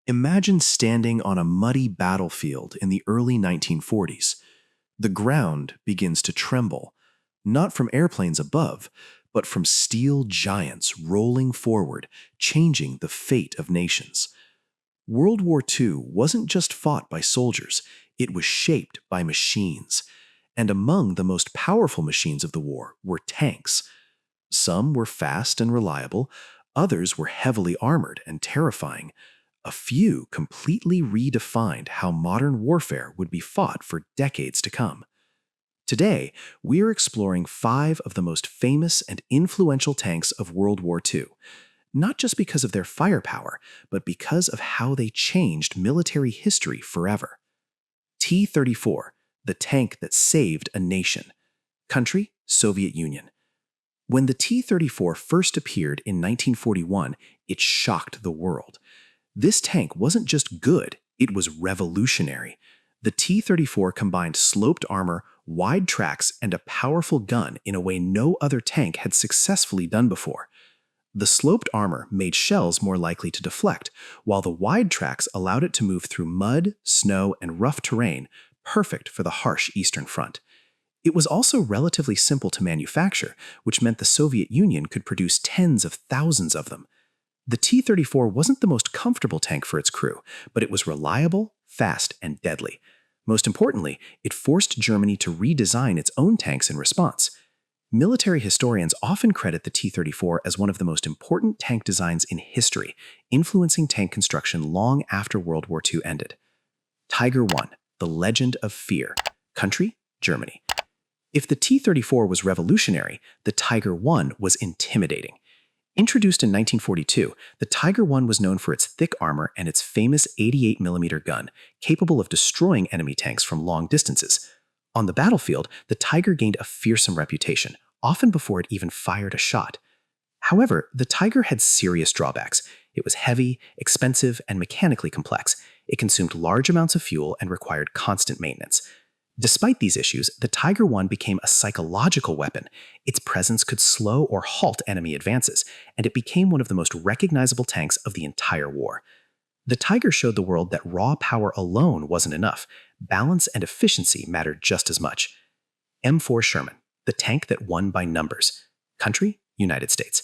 Imagine standing on a muddy battlefield in the early 1940s. The ground begins to tremble, not from airplanes above, but from steel giants rolling forward, changing the fate of nations. World War II wasn't just fought by soldiers, it was shaped by machines. And among the most powerful machines of the war were tanks. Some were fast and reliable, others were heavily armored and terrifying. A few completely redefined how modern warfare would be fought for decades to come. Today, we are exploring 5 of the most famous and influential tanks of World War II, not just because of their firepower, but because of how they changed military history forever. T-34, the tank that saved a nation. Country, Soviet Union. When the T-34 first appeared in 1941, it shocked the world. This tank wasn't just good, it was revolutionary. The T-34 combined sloped armor, wide tracks, and a powerful gun in a way no other tank had successfully done before. The sloped armor made shells more likely to deflect, while the wide tracks allowed it to move through mud, snow, and rough terrain, perfect for the harsh Eastern Front. It was also relatively simple to manufacture, which meant the Soviet Union could produce tens of thousands of them. The T-34 wasn't the most comfortable tank for its crew, but it was reliable, fast, and deadly. Most importantly, it forced Germany to redesign its own tanks in response. Military historians often credit the T-34 as one of the most important tank designs in history, influencing tank construction long after World War II ended. Tiger I, the Legend of Fear. Country, Germany. If the T-34 was revolutionary, the Tiger I was intimidating. Introduced in 1942, the Tiger I was known for its thick armor and its famous 88mm gun, capable of destroying enemy tanks from long distances. On the battlefield, the Tiger gained a fearsome reputation, often before it even fired a shot. However, the Tiger had serious drawbacks. It was heavy, expensive, and mechanically complex. It consumed large amounts of fuel and required constant maintenance. Despite these issues, the Tiger I became a psychological weapon. Its presence could slow or halt enemy advances, and it became one of the most recognizable tanks of the entire war. The Tiger showed the world that raw power alone wasn't enough. Balance and efficiency mattered just as much. M4 Sherman, the tank that won by numbers. Country, United States.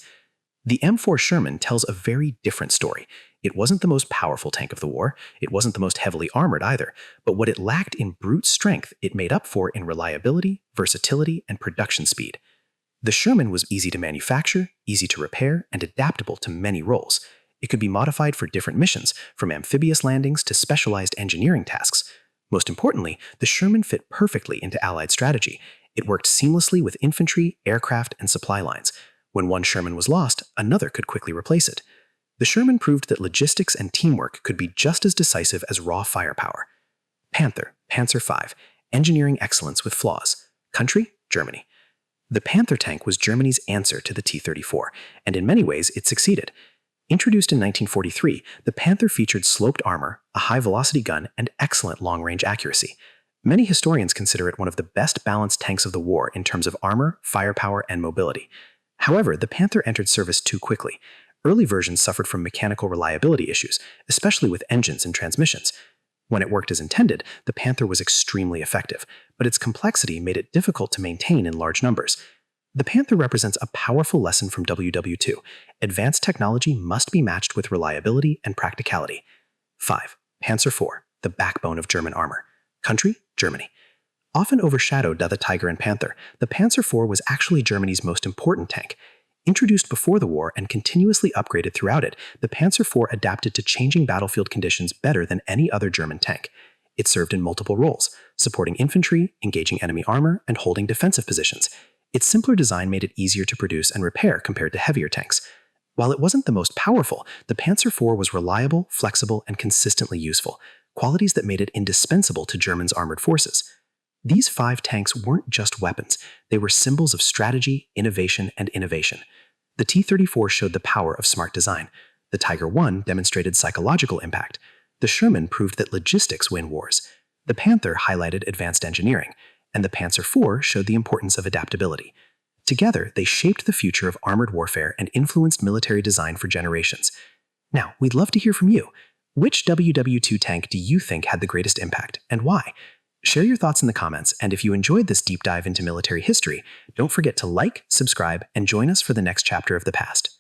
The M4 Sherman tells a very different story. It wasn't the most powerful tank of the war, it wasn't the most heavily armored either, but what it lacked in brute strength, it made up for in reliability, versatility, and production speed. The Sherman was easy to manufacture, easy to repair, and adaptable to many roles. It could be modified for different missions, from amphibious landings to specialized engineering tasks. Most importantly, the Sherman fit perfectly into Allied strategy. It worked seamlessly with infantry, aircraft, and supply lines. When one Sherman was lost, another could quickly replace it. The Sherman proved that logistics and teamwork could be just as decisive as raw firepower. Panther, Panzer V, engineering excellence with flaws. Country, Germany. The Panther tank was Germany's answer to the T-34, and in many ways it succeeded. Introduced in 1943, the Panther featured sloped armor, a high-velocity gun, and excellent long-range accuracy. Many historians consider it one of the best balanced tanks of the war in terms of armor, firepower, and mobility. However, the Panther entered service too quickly. Early versions suffered from mechanical reliability issues, especially with engines and transmissions. When it worked as intended, the Panther was extremely effective, but its complexity made it difficult to maintain in large numbers. The Panther represents a powerful lesson from WW2. Advanced technology must be matched with reliability and practicality. 5. Panzer IV, the backbone of German armor. Country, Germany. Often overshadowed by the Tiger and Panther, the Panzer IV was actually Germany's most important tank. Introduced before the war and continuously upgraded throughout it, the Panzer IV adapted to changing battlefield conditions better than any other German tank. It served in multiple roles, supporting infantry, engaging enemy armor, and holding defensive positions. Its simpler design made it easier to produce and repair compared to heavier tanks. While it wasn't the most powerful, the Panzer IV was reliable, flexible, and consistently useful, qualities that made it indispensable to Germany's armored forces. These 5 tanks weren't just weapons, they were symbols of strategy, innovation, and innovation. The T-34 showed the power of smart design. The Tiger I demonstrated psychological impact. The Sherman proved that logistics win wars. The Panther highlighted advanced engineering. And the Panzer IV showed the importance of adaptability. Together, they shaped the future of armored warfare and influenced military design for generations. Now, we'd love to hear from you. Which WW2 tank do you think had the greatest impact, and why? Share your thoughts in the comments, and if you enjoyed this deep dive into military history, don't forget to like, subscribe, and join us for the next chapter of the past.